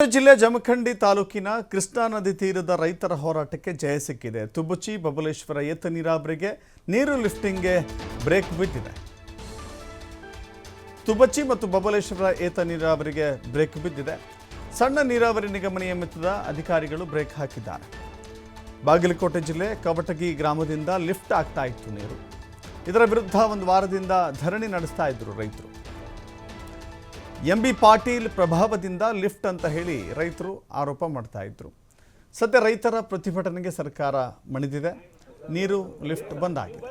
ಜಿಲ್ಲೆ ಜಮಖಂಡಿ ತಾಲೂಕಿನ ಕೃಷ್ಣಾ ನದಿ ತೀರದ ರೈತರ ಹೋರಾಟಕ್ಕೆ ಜಯ ಸಿಕ್ಕಿದೆ. ತುಬಚಿ ಬಬಲೇಶ್ವರ ಏತ ನೀರಾವರಿಗೆ ನೀರು ಲಿಫ್ಟಿಂಗ್ಗೆ ಬ್ರೇಕ್ ಬಿದ್ದಿದೆ. ತುಬಚಿ ಮತ್ತು ಬಬಲೇಶ್ವರ ಏತ ನೀರಾವರಿಗೆ ಬ್ರೇಕ್ ಬಿದ್ದಿದೆ. ಸಣ್ಣ ನೀರಾವರಿ ನಿಗಮ ನಿಯಮಿತದ ಅಧಿಕಾರಿಗಳು ಬ್ರೇಕ್ ಹಾಕಿದ್ದಾರೆ. ಬಾಗಲಕೋಟೆ ಜಿಲ್ಲೆ ಕವಟಗಿ ಗ್ರಾಮದಿಂದ ಲಿಫ್ಟ್ ಆಗ್ತಾ ಇತ್ತು ನೀರು. ಇದರ ವಿರುದ್ಧ ಒಂದು ವಾರದಿಂದ ಧರಣಿ ನಡೆಸ್ತಾ ಇದ್ರು ರೈತರು. ಎಂಬಿ ಪಾಟೀಲ್ ಪ್ರಭಾವದಿಂದ ಲಿಫ್ಟ್ ಅಂತ ಹೇಳಿ ರೈತರು ಆರೋಪ ಮಾಡ್ತಾ ಇದ್ರು. ಸದ್ಯ ರೈತರ ಪ್ರತಿಭಟನೆಗೆ ಸರ್ಕಾರ ಮಣಿದಿದೆ. ನೀರು ಲಿಫ್ಟ್ ಬಂದ್ ಆಗಿದೆ.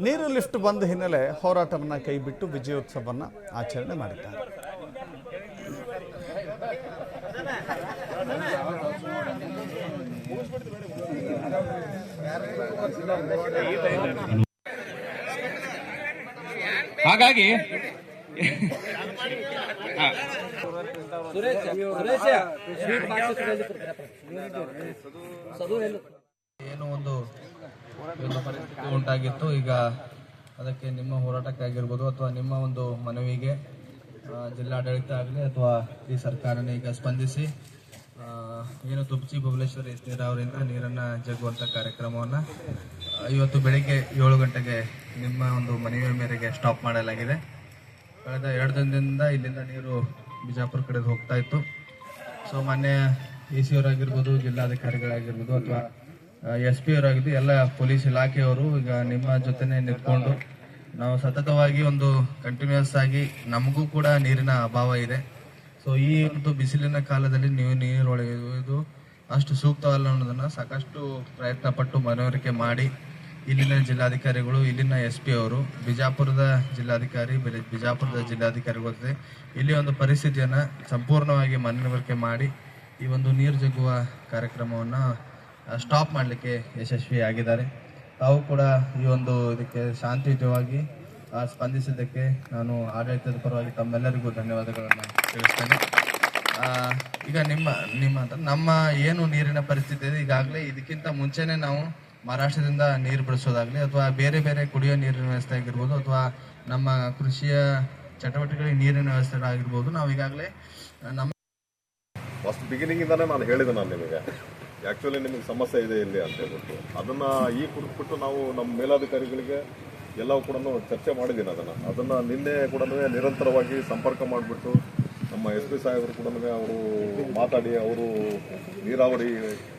ನೀರು ಲಿಫ್ಟ್ ಬಂದ ಹಿನ್ನೆಲೆ ಹೋರಾಟವನ್ನು ಕೈಬಿಟ್ಟು ವಿಜಯೋತ್ಸವವನ್ನು ಆಚರಣೆ ಮಾಡಿದ್ದಾರೆ. ಹಾಗಾಗಿ ಏನೋ ಒಂದು ಪರಿಸ್ಥಿತಿ ಉಂಟಾಗಿತ್ತು. ಈಗ ಅದಕ್ಕೆ ನಿಮ್ಮ ಹೋರಾಟಕ್ಕಾಗಿರ್ಬೋದು ಅಥವಾ ನಿಮ್ಮ ಒಂದು ಮನವಿಗೆ ಜಿಲ್ಲಾಡಳಿತ ಆಗಲಿ ಅಥವಾ ಈ ಸರ್ಕಾರನೇ ಈಗ ಸ್ಪಂದಿಸಿ ಏನು ತುಬಚಿ ಬಬಲೇಶ್ವರ ನೀರಾವರಿಯಿಂದ ನೀರನ್ನು ಜಗ್ಗುವಂಥ ಕಾರ್ಯಕ್ರಮವನ್ನು ಇವತ್ತು ಬೆಳಿಗ್ಗೆ 7 ಗಂಟೆಗೆ ನಿಮ್ಮ ಒಂದು ಮನವಿಯ ಮೇರೆಗೆ ಸ್ಟಾಪ್ ಮಾಡಲಾಗಿದೆ. ಕಳೆದ 2 ದಿನದಿಂದ ಇಲ್ಲಿಂದ ನೀರು ಬಿಜಾಪುರ ಕಡೆ ಹೋಗ್ತಾ ಇತ್ತು. ಸೊ ಮಾನ್ಯ ಎ ಸಿ ಅವರಾಗಿರ್ಬೋದು, ಜಿಲ್ಲಾಧಿಕಾರಿಗಳಾಗಿರ್ಬೋದು ಅಥವಾ SP ಅವರಾಗಿದ್ದು ಎಲ್ಲ ಪೊಲೀಸ್ ಇಲಾಖೆಯವರು ಈಗ ನಿಮ್ಮ ಜೊತೆನೆ ನಿಂತ್ಕೊಂಡು ನಾವು ಸತತವಾಗಿ ಒಂದು ಕಂಟಿನ್ಯೂಸ್ ಆಗಿ ನಮಗೂ ಕೂಡ ನೀರಿನ ಅಭಾವ ಇದೆ. ಸೊ ಈ ಒಂದು ಬಿಸಿಲಿನ ಕಾಲದಲ್ಲಿ ನೀವು ನೀರೊಳಗೆ ಅಷ್ಟು ಸೂಕ್ತವಲ್ಲ ಅನ್ನೋದನ್ನು ಸಾಕಷ್ಟು ಪ್ರಯತ್ನ ಪಟ್ಟು ಮನವರಿಕೆ ಮಾಡಿ ಇಲ್ಲಿನ ಜಿಲ್ಲಾಧಿಕಾರಿಗಳು, ಇಲ್ಲಿನ SP ಅವರು, ಬಿಜಾಪುರದ ಜಿಲ್ಲಾಧಿಕಾರಿ, ಬಿಜಾಪುರದ ಜಿಲ್ಲಾಧಿಕಾರಿಗಳ ಜೊತೆ ಇಲ್ಲಿ ಒಂದು ಪರಿಸ್ಥಿತಿಯನ್ನು ಸಂಪೂರ್ಣವಾಗಿ ಮನವರಿಕೆ ಮಾಡಿ ಈ ಒಂದು ನೀರು ಜಗ್ಗುವ ಕಾರ್ಯಕ್ರಮವನ್ನು ಸ್ಟಾಪ್ ಮಾಡಲಿಕ್ಕೆ ಯಶಸ್ವಿಯಾಗಿದ್ದಾರೆ. ತಾವು ಕೂಡ ಈ ಒಂದು ಇದಕ್ಕೆ ಶಾಂತಿಯುತವಾಗಿ ಸ್ಪಂದಿಸಿದ್ದಕ್ಕೆ ನಾನು ಆಡಳಿತದ ಪರವಾಗಿ ತಮ್ಮೆಲ್ಲರಿಗೂ ಧನ್ಯವಾದಗಳನ್ನು ತಿಳಿಸ್ತೇನೆ. ಈಗ ನಮ್ಮ ಏನು ನೀರಿನ ಪರಿಸ್ಥಿತಿ ಇದೆ, ಈಗಾಗಲೇ ಇದಕ್ಕಿಂತ ಮುಂಚೆನೇ ನಾವು ಮಹಾರಾಷ್ಟ್ರದಿಂದ ನೀರು ಬಿಡಿಸೋದಾಗಲಿ ಅಥವಾ ಬೇರೆ ಬೇರೆ ಕುಡಿಯೋ ನೀರಿನ ವ್ಯವಸ್ಥೆ ಆಗಿರ್ಬೋದು ಅಥವಾ ನಮ್ಮ ಕೃಷಿಯ ಚಟುವಟಿಕೆಗಳಿಗೆ ನೀರಿನ ವ್ಯವಸ್ಥೆ ಆಗಿರ್ಬೋದು, ನಾವು ಈಗಾಗಲೇ ನಮ್ಮ ಫಸ್ಟ್ ಬಿಗಿನಿಂಗಿಂದಾನೇ ನಾನು ಹೇಳಿದೆ. ನಾನು ನಿಮಗೆ ಆ್ಯಕ್ಚುಲಿ ನಿಮಗೆ ಸಮಸ್ಯೆ ಇದೆ ಇಲ್ಲಿ ಅಂತ ಹೇಳ್ಬಿಟ್ಟು ಅದನ್ನು ಕುರಿತು ನಾವು ನಮ್ಮ ಮೇಲಾಧಿಕಾರಿಗಳಿಗೆ ಎಲ್ಲವೂ ಕೂಡ ಚರ್ಚೆ ಮಾಡಿದ್ದೀನಿ. ಅದನ್ನು ನಿನ್ನೆ ಕೂಡ ನಿರಂತರವಾಗಿ ಸಂಪರ್ಕ ಮಾಡಿಬಿಟ್ಟು ನಮ್ಮ SP ಸಾಹೇಬರು ಕೂಡ ಅವರು ಮಾತಾಡಿ ಅವರು ನೀರಾವರಿ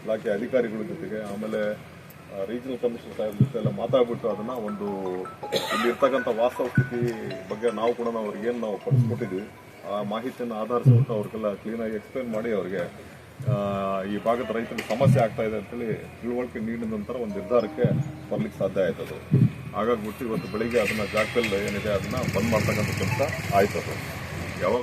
ಇಲಾಖೆ ಅಧಿಕಾರಿಗಳ ಜೊತೆಗೆ ಆಮೇಲೆ ರೀಜನಲ್ ಕಮಿಷನರ್ ಸಾಹೇಬ್ ಜೊತೆ ಎಲ್ಲ ಮಾತಾಡ್ಬಿಟ್ಟು ಅದನ್ನು ಒಂದು ಇಲ್ಲಿ ಇರ್ತಕ್ಕಂಥ ವಾಸ್ತವ ಸ್ಥಿತಿ ಬಗ್ಗೆ ನಾವು ಕೂಡ ಅವ್ರಿಗೆ ಏನು ನಾವು ಪಡಿಸ್ಕೊಟ್ಟಿದ್ವಿ ಆ ಮಾಹಿತಿಯನ್ನು ಆಧರಿಸ್ಬಿಟ್ಟು ಅವ್ರಿಗೆಲ್ಲ ಕ್ಲೀನಾಗಿ ಎಕ್ಸ್ಪ್ಲೇನ್ ಮಾಡಿ ಅವರಿಗೆ ಈ ಭಾಗದ ರೈತರಿಗೆ ಸಮಸ್ಯೆ ಆಗ್ತಾ ಇದೆ ಅಂತೇಳಿ ತಿಳುವಳಿಕೆ ನೀಡಿದ ನಂತರ ಒಂದು ನಿರ್ಧಾರಕ್ಕೆ ಬರಲಿಕ್ಕೆ ಸಾಧ್ಯ ಆಯ್ತದು. ಹಾಗಾಗ್ಬಿಟ್ಟು ಇವತ್ತು ಬೆಳಿಗ್ಗೆ ಅದನ್ನು ಜಾಗದಲ್ಲಿ ಏನಿದೆ ಅದನ್ನು ಬಂದ್ ಮಾಡ್ತಕ್ಕಂಥ ಕೆಲಸ ಆಯ್ತದು. ಯಾವಾಗಲೂ